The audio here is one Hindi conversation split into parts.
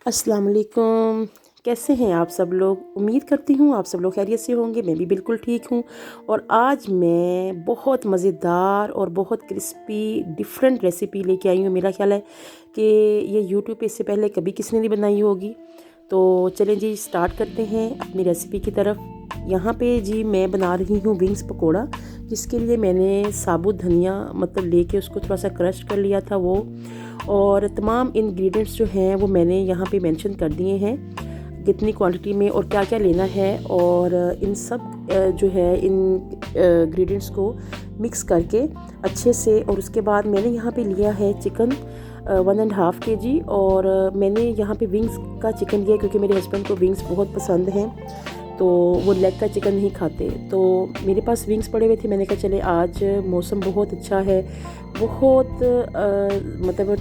अस्सलाम वालेकुम। कैसे हैं आप सब लोग? उम्मीद करती हूँ आप सब लोग खैरियत से होंगे। मैं भी बिल्कुल ठीक हूँ। और आज मैं बहुत मज़ेदार और बहुत क्रिस्पी डिफरेंट रेसिपी लेके आई हूँ। मेरा ख्याल है कि ये यूट्यूब पे इससे पहले कभी किसी ने नहीं बनाई होगी। तो चलें जी, स्टार्ट करते हैं अपनी रेसिपी की तरफ। यहाँ पे जी मैं बना रही हूँ विंग्स पकोड़ा, जिसके लिए मैंने साबुत धनिया मतलब लेके उसको थोड़ा सा क्रश कर लिया था वो, और तमाम इंग्रेडिएंट्स जो हैं वो मैंने यहाँ पे मेंशन कर दिए हैं, कितनी क्वांटिटी में और क्या क्या लेना है। और इन सब जो है इन इंग्रेडिएंट्स को मिक्स करके अच्छे से, और उसके बाद मैंने यहाँ पे लिया है चिकन 1.5 kg। और मैंने यहाँ पे विंग्स का चिकन लिया क्योंकि मेरे हस्बैंड को विंग्स बहुत पसंद हैं, तो वो लेग का चिकन नहीं खाते। तो मेरे पास विंग्स पड़े हुए थे। मैंने कहा चले, आज मौसम बहुत अच्छा है, बहुत मतलब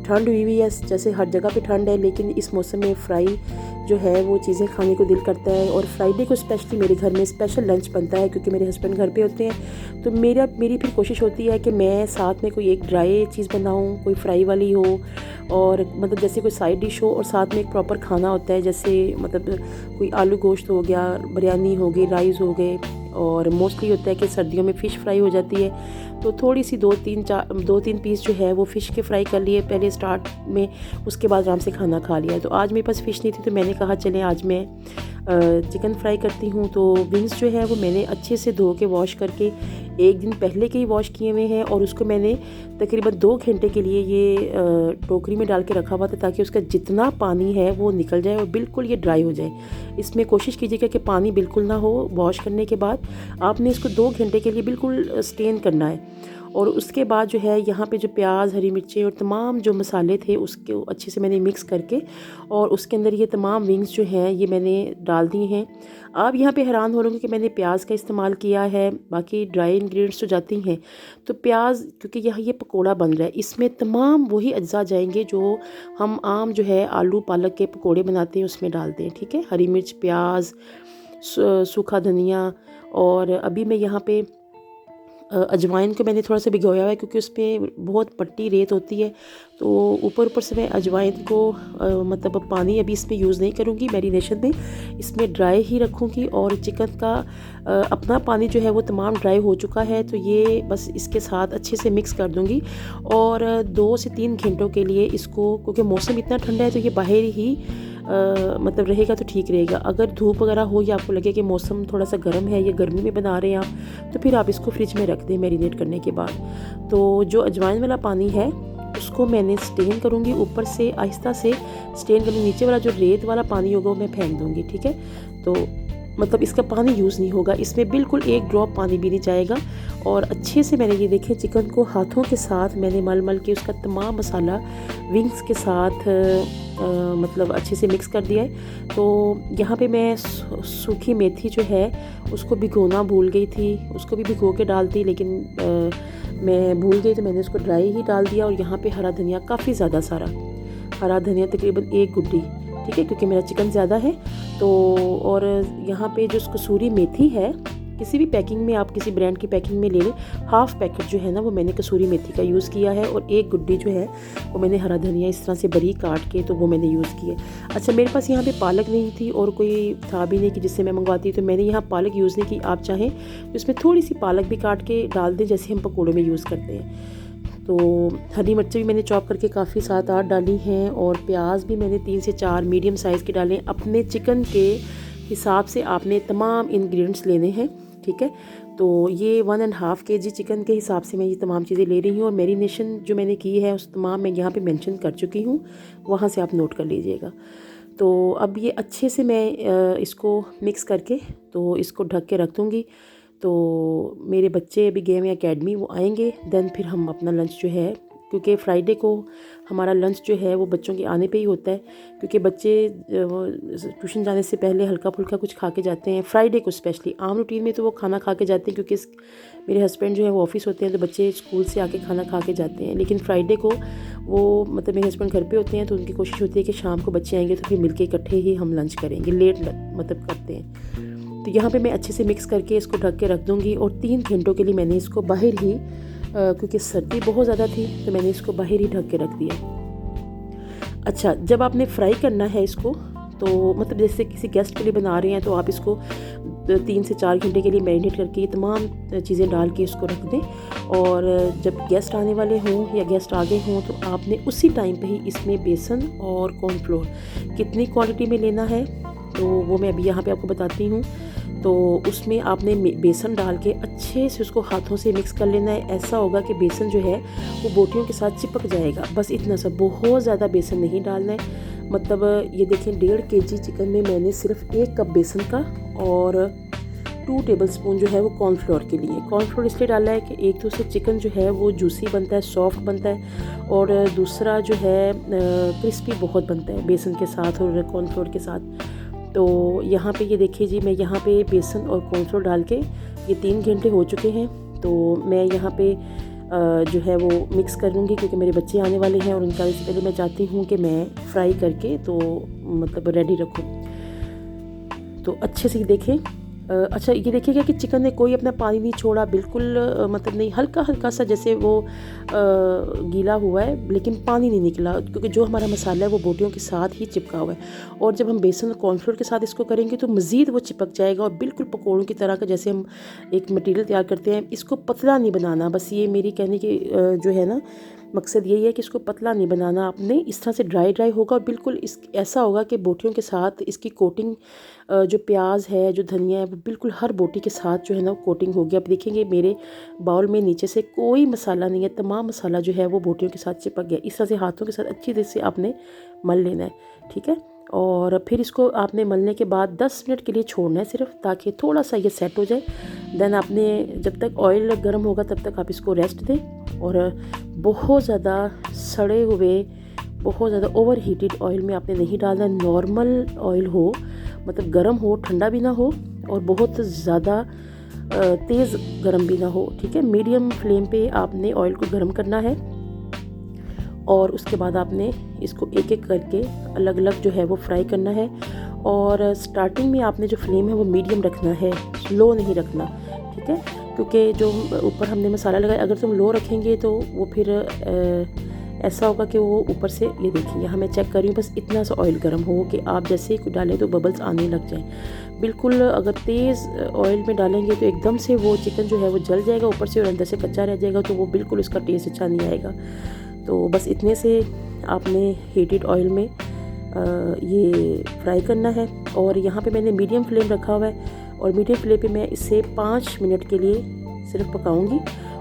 ठंड हुई है, जैसे हर जगह पे ठंड है, लेकिन इस मौसम में फ्राई जो है वो चीज़ें खाने को दिल करता है। और फ्राइडे को स्पेशली मेरे घर में स्पेशल लंच बनता है क्योंकि मेरे हस्बैंड घर पे होते हैं। तो मेरी फिर कोशिश होती है कि मैं साथ में कोई एक ड्राई चीज़ बनाऊँ, कोई फ्राई वाली हो, और मतलब जैसे कोई साइड डिश हो और साथ में एक प्रॉपर खाना होता है, जैसे मतलब कोई आलू गोश्त हो गया, बिरयानी हो गई, राइस हो गए। और मोस्टली होता है कि सर्दियों में फ़िश फ्राई हो जाती है, तो थोड़ी सी 2-3 पीस जो है वो फ़िश के फ्राई कर लिए पहले स्टार्ट में, उसके बाद आराम से खाना खा लिया। तो आज मेरे पास फ़िश नहीं थी, तो मैंने कहा चलें आज मैं चिकन फ्राई करती हूँ। तो विंग्स जो है वो मैंने अच्छे से धो के वॉश करके एक दिन पहले के ही वॉश किए हुए हैं, और उसको मैंने तकरीबन 2 घंटे के लिए ये टोकरी में डाल के रखा हुआ था, ताकि उसका जितना पानी है वो निकल जाए और बिल्कुल ये ड्राई हो जाए। इसमें कोशिश कीजिएगा कि पानी बिल्कुल ना हो। वॉश करने के बाद आपने इसको 2 घंटे के लिए बिल्कुल स्टेन करना है। और उसके बाद जो है यहाँ पे जो प्याज, हरी मिर्चें और तमाम जो मसाले थे उसके अच्छे से मैंने मिक्स करके, और उसके अंदर ये तमाम विंग्स जो हैं ये मैंने डाल दी हैं। आप यहाँ पे हैरान हो रहे होंगे कि मैंने प्याज का इस्तेमाल किया है, बाकी ड्राई इंग्रेडिएंट्स तो जाती हैं। तो प्याज, क्योंकि यहाँ ये पकोड़ा बन रहा है, इसमें तमाम वही अज्जा जाएंगे जो हम आम जो है आलू पालक के पकोड़े बनाते हैं उसमें डालते हैं। ठीक है, हरी मिर्च, प्याज, सूखा धनिया, और अभी मैं यहाँ पे अजवाइन को मैंने थोड़ा सा भिगोया हुआ है क्योंकि उस पर बहुत पट्टी रेत होती है। तो ऊपर ऊपर से मैं अजवाइन को मतलब पानी अभी इसमें यूज़ नहीं करूँगी मैरिनेशन में, इसमें ड्राई ही रखूँगी। और चिकन का अपना पानी जो है वो तमाम ड्राई हो चुका है, तो ये बस इसके साथ अच्छे से मिक्स कर दूँगी। और 2 से 3 घंटों के लिए इसको, क्योंकि मौसम इतना ठंडा है तो ये बाहर ही मतलब रहेगा तो ठीक रहेगा। अगर धूप वगैरह हो या आपको लगे कि मौसम थोड़ा सा गर्म है, ये गर्मी में बना रहे हैं आप, तो फिर आप इसको फ्रिज में रख दें मैरिनेट करने के बाद। तो जो अजवाइन वाला पानी है उसको मैंने स्टेन करूँगी, ऊपर से आहिस्ता से स्टेन करूँगी। नीचे वाला जो रेत वाला पानी होगा वो मैं फेंक दूँगी। ठीक है, तो मतलब इसका पानी यूज़ नहीं होगा, इसमें बिल्कुल एक ड्रॉप पानी भी नहीं जाएगा। और अच्छे से मैंने ये देखें चिकन को हाथों के साथ मैंने मल मल के उसका तमाम मसाला विंग्स के साथ मतलब अच्छे से मिक्स कर दिया है। तो यहाँ पे मैं सूखी मेथी जो है उसको भिगोना भूल गई थी, उसको भी भिगो के डालती, लेकिन मैं भूल गई तो मैंने उसको ड्राई ही डाल दिया। और यहाँ पे हरा धनिया, काफ़ी ज़्यादा सारा हरा धनिया, तकरीबन 1 गुड्डी, ठीक है, क्योंकि मेरा चिकन ज़्यादा है। तो और यहाँ पे जो कसूरी मेथी है, किसी भी पैकिंग में आप किसी ब्रांड की पैकिंग में ले लें, हाफ़ पैकेट जो है ना वो मैंने कसूरी मेथी का यूज़ किया है, और 1 गुड्डी जो है वो मैंने हरा धनिया इस तरह से बारीक काट के तो वो मैंने यूज़ किया। अच्छा, मेरे पास यहाँ पे पालक नहीं थी और कोई था भी नहीं कि जिससे मैं मंगवाती, तो मैंने यहाँ पालक यूज़ नहीं की। आप चाहें तो इसमें थोड़ी सी पालक भी काट के डाल दें, जैसे हम पकौड़े में यूज़ करते हैं। तो हरी मिर्चें भी मैंने चॉप करके काफ़ी 7-8 डाली हैं, और प्याज भी मैंने 3 से 4 मीडियम साइज़ के डाले। अपने चिकन के हिसाब से आपने तमाम इंग्रेडिएंट्स लेने हैं। ठीक है, तो ये 1.5 kg चिकन के हिसाब से मैं ये तमाम चीज़ें ले रही हूँ, और मैरिनेशन जो मैंने की है उस तमाम मैं यहाँ पे मेंशन कर चुकी हूँ, वहाँ से आप नोट कर लीजिएगा। तो अब ये अच्छे से मैं इसको मिक्स करके तो इसको ढक के रख दूँगी। तो मेरे बच्चे अभी गए हुए एकेडमी, वो आएंगे देन फिर हम अपना लंच जो है, क्योंकि फ्राइडे को हमारा लंच जो है वो बच्चों के आने पे ही होता है, क्योंकि बच्चे ट्यूशन जाने से पहले हल्का फुल्का कुछ खा के जाते हैं फ्राइडे को स्पेशली। आम रूटीन में तो वो खाना खा के जाते हैं, क्योंकि मेरे हस्बैंड जो है वो ऑफिस होते हैं, तो बच्चे स्कूल से आके खाना खा के जाते हैं। लेकिन फ्राइडे को वो मतलब मेरे हस्बैंड घर पे होते हैं, तो उनकी कोशिश होती है कि शाम को बच्चे आएंगे तो फिर मिलके इकट्ठे ही हम लंच करेंगे, लेट मतलब करते हैं। तो यहाँ पे मैं अच्छे से मिक्स करके इसको ढक के रख दूँगी, और 3 घंटों के लिए मैंने इसको बाहर ही क्योंकि सर्दी बहुत ज़्यादा थी तो मैंने इसको बाहर ही ढक के रख दिया। अच्छा, जब आपने फ्राई करना है इसको, तो मतलब जैसे किसी गेस्ट के लिए बना रहे हैं तो आप इसको 3 से 4 घंटे के लिए मैरिनेट करके ये तमाम चीज़ें डाल के इसको रख दें। और जब गेस्ट आने वाले हों या गेस्ट आ गए हों तो आपने उसी टाइम पे ही इसमें बेसन और कॉर्नफ्लोर कितनी क्वांटिटी में लेना है तो वो मैं अभी यहाँ पे आपको बताती हूँ। तो उसमें आपने बेसन डाल के अच्छे से उसको हाथों से मिक्स कर लेना है। ऐसा होगा कि बेसन जो है वो बोटियों के साथ चिपक जाएगा, बस इतना सा, बहुत ज़्यादा बेसन नहीं डालना है। मतलब ये देखें 1.5 kg चिकन में मैंने सिर्फ 1 कप बेसन का और 2 टेबलस्पून जो है वो कॉर्नफ्लोर के लिए। कॉर्नफ्लोर इसलिए डाला है कि एक तो उससे चिकन जो है वो जूसी बनता है, सॉफ्ट बनता है, और दूसरा जो है क्रिस्पी बहुत बनता है बेसन के साथ और कॉर्नफ्लोर के साथ। तो यहाँ पे ये देखिए जी, मैं यहाँ पे बेसन और कॉर्नफ्लोर डाल के ये 3 घंटे हो चुके हैं। तो मैं यहाँ पे जो है वो मिक्स कर लूँगी क्योंकि मेरे बच्चे आने वाले हैं और उनका इससे पहले मैं चाहती हूँ कि मैं फ्राई करके तो मतलब रेडी रखूँ। तो अच्छे से देखें। अच्छा, ये देखिएगा कि चिकन ने कोई अपना पानी नहीं छोड़ा, बिल्कुल मतलब नहीं, हल्का हल्का सा जैसे वो गीला हुआ है लेकिन पानी नहीं निकला, क्योंकि जो हमारा मसाला है वो बोटियों के साथ ही चिपका हुआ है। और जब हम बेसन और कॉर्नफ्लोर के साथ इसको करेंगे तो मज़ीद वो चिपक जाएगा और बिल्कुल पकौड़ों की तरह का, जैसे हम एक मटीरियल तैयार करते हैं। इसको पतला नहीं बनाना, बस ये मेरी कहने की जो है ना मकसद यही है कि इसको पतला नहीं बनाना आपने, इस तरह से ड्राई ड्राई होगा और बिल्कुल इस ऐसा होगा कि बोटियों के साथ इसकी कोटिंग, जो प्याज है, जो धनिया है, वो बिल्कुल हर बोटी के साथ जो है ना कोटिंग हो गया। आप देखेंगे मेरे बाउल में नीचे से कोई मसाला नहीं है, तमाम मसाला जो है वो बोटियों के साथ चिपक गया। इस तरह से हाथों के साथ अच्छी तरह से आपने मल लेना है, ठीक है। और फिर इसको आपने मलने के बाद 10 मिनट के लिए छोड़ना है सिर्फ, ताकि थोड़ा सा ये सेट हो जाए। देन आपने जब तक ऑयल गर्म होगा तब तक आप इसको रेस्ट दें। और बहुत ज़्यादा सड़े हुए, बहुत ज़्यादा ओवर हीटेड ऑयल में आपने नहीं डालना। नॉर्मल ऑयल हो, मतलब गर्म हो, ठंडा भी ना हो और बहुत ज़्यादा तेज़ गर्म भी ना हो, ठीक है। मीडियम फ्लेम पे आपने ऑयल को गर्म करना है और उसके बाद आपने इसको एक एक करके अलग अलग जो है वो फ्राई करना है। और स्टार्टिंग में आपने जो फ्लेम है वो मीडियम रखना है, लो नहीं रखना, ठीक है। क्योंकि जो ऊपर हमने मसाला लगाया, अगर तुम लो रखेंगे तो वो फिर ऐसा होगा कि वो ऊपर से, ये देखिए यहाँ मैं चेक कर रही हूँ, बस इतना सा ऑयल गर्म हो कि आप जैसे ही डालें तो बबल्स आने लग जाएं। बिल्कुल अगर तेज़ ऑयल में डालेंगे तो एकदम से वो चिकन जो है वो जल जाएगा ऊपर से और अंदर से कच्चा रह जाएगा, तो वो बिल्कुल उसका टेस्ट अच्छा नहीं आएगा। तो बस इतने से आपने हीटेड ऑयल में ये फ्राई करना है। और यहाँ पे मैंने मीडियम फ्लेम रखा हुआ है और मीडियम फ्लेम पे मैं इसे 5 मिनट के लिए सिर्फ पकाऊंगी।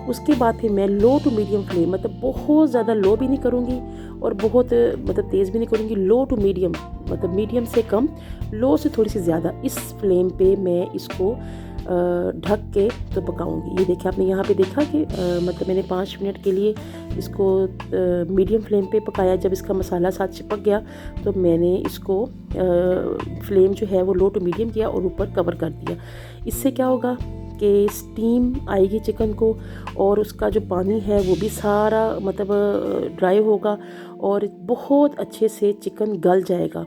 उसके बाद फिर मैं लो टू मीडियम फ्लेम, मतलब बहुत ज़्यादा लो भी नहीं करूँगी और बहुत मतलब तेज़ भी नहीं करूँगी, लो टू मीडियम, मतलब मीडियम से कम, लो से थोड़ी सी ज़्यादा, इस फ्लेम पे मैं इसको ढक के तो पकाऊंगी। ये देखिए आपने यहाँ पे देखा कि मतलब मैंने 5 मिनट के लिए इसको मीडियम फ्लेम पे पकाया। जब इसका मसाला साथ चिपक गया तो मैंने इसको फ्लेम जो है वो लो टू मीडियम किया और ऊपर कवर कर दिया। इससे क्या होगा कि स्टीम आएगी चिकन को और उसका जो पानी है वो भी सारा मतलब ड्राई होगा और बहुत अच्छे से चिकन गल जाएगा।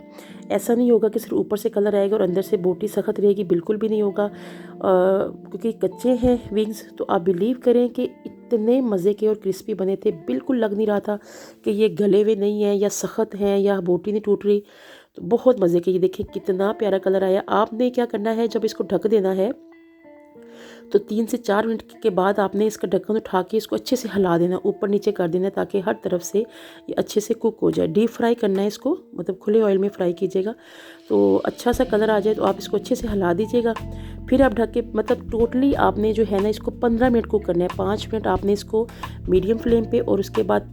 ऐसा नहीं होगा कि सिर्फ ऊपर से कलर आएगा और अंदर से बोटी सख्त रहेगी, बिल्कुल भी नहीं होगा। क्योंकि कच्चे हैं विंग्स, तो आप बिलीव करें कि इतने मज़े के और क्रिस्पी बने थे, बिल्कुल लग नहीं रहा था कि ये गले हुए नहीं हैं या सख्त हैं या बोटी नहीं टूट रही। तो बहुत मज़े के, ये देखिए कितना प्यारा कलर आया। आपने क्या करना है, जब इसको ढक देना है तो 3 से 4 मिनट के बाद आपने इसका ढक्कन उठा के इसको अच्छे से हिला देना, ऊपर नीचे कर देना, ताकि हर तरफ से ये अच्छे से कुक हो जाए। डीप फ्राई करना है इसको, मतलब खुले ऑयल में फ्राई कीजिएगा तो अच्छा सा कलर आ जाए। तो आप इसको अच्छे से हिला दीजिएगा। फिर आप ढक के, मतलब टोटली आपने जो है ना इसको 15 मिनट कुक करना है। 5 मिनट आपने इसको मीडियम फ्लेम पे और उसके बाद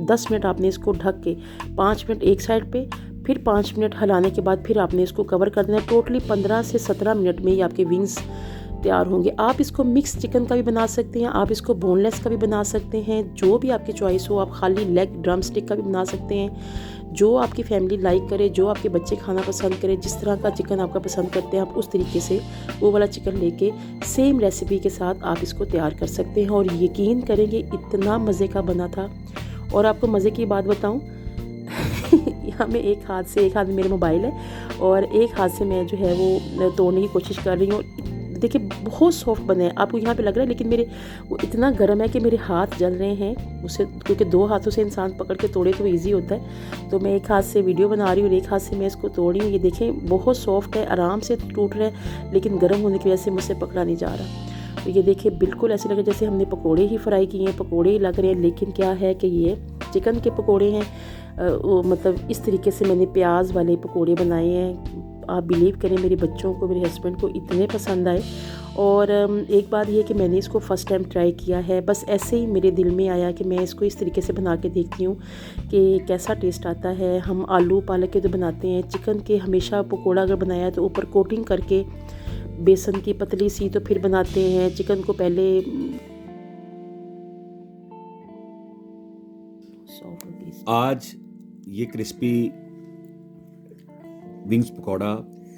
10 मिनट आपने इसको ढक के 5 मिनट एक साइड पे, फिर 5 मिनट हिलाने के बाद फिर आपने इसको कवर कर देना। टोटली 15 से 17 मिनट में ही आपके विंग्स तैयार होंगे। आप इसको मिक्स चिकन का भी बना सकते हैं, आप इसको बोनलेस का भी बना सकते हैं, जो भी आपकी चॉइस हो। आप खाली लेग ड्रम स्टिक का भी बना सकते हैं, जो आपकी फैमिली लाइक करे, जो आपके बच्चे खाना पसंद करे, जिस तरह का चिकन आपका पसंद करते हैं आप उस तरीके से वो वाला चिकन लेके सेम रेसिपी के साथ आप इसको तैयार कर सकते हैं। और यकीन करेंगे इतना मज़े का बना था। और आपको मज़े की बात बताऊँ यहाँ में एक हाथ में मेरे मोबाइल है और एक हाथ से मैं जो है वो तोड़ने की कोशिश कर रही हूँ। देखिए बहुत सॉफ्ट बने हैं, आपको यहाँ पे लग रहा है, लेकिन मेरे वो इतना गर्म है कि मेरे हाथ जल रहे हैं उसे, क्योंकि 2 हाथों से इंसान पकड़ के तोड़े तो ईजी होता है। तो मैं एक हाथ से वीडियो बना रही हूँ और एक हाथ से मैं इसको तोड़ रही हूँ। ये देखें बहुत सॉफ्ट है, आराम से टूट रहा है, लेकिन गर्म होने की वजह से मुझसे पकड़ा नहीं जा रहा। तो ये देखिए बिल्कुल ऐसे लगे जैसे हमने पकोड़े ही फ्राई किए हैं, पकोड़े ही लग रहे हैं, लेकिन क्या है कि ये चिकन के पकोड़े हैं। मतलब इस तरीके से मैंने प्याज वाले पकोड़े बनाए हैं। आप बिलीव करें, मेरे बच्चों को, मेरे हस्बैंड को इतने पसंद आए। और एक बात ये कि मैंने इसको फ़र्स्ट टाइम ट्राई किया है, बस ऐसे ही मेरे दिल में आया कि मैं इसको इस तरीके से बना के देखती हूँ कि कैसा टेस्ट आता है। हम आलू पालक के तो बनाते हैं, चिकन के हमेशा पकोड़ा अगर बनाया है तो ऊपर कोटिंग करके बेसन की पतली सी तो फिर बनाते हैं। चिकन को पहले आज ये क्रिस्पी विंग्स पकौड़ा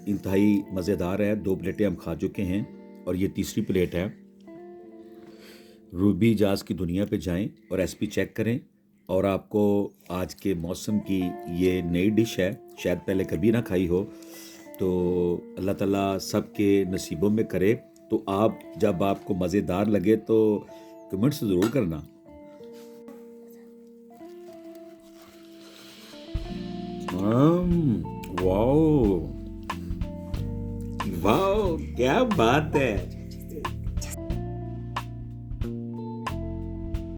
इंतहाई मज़ेदार है। 2 प्लेटें हम खा चुके हैं और ये तीसरी प्लेट है। रूबी जाज की दुनिया पे जाएं और रेसिपी चेक करें, और आपको आज के मौसम की ये नई डिश है, शायद पहले कभी ना खाई हो। तो अल्लाह ताला सबके नसीबों में करे। तो आप जब आपको मज़ेदार लगे तो कमेंट्स ज़रूर करना। वाओ वाओ, क्या बात है।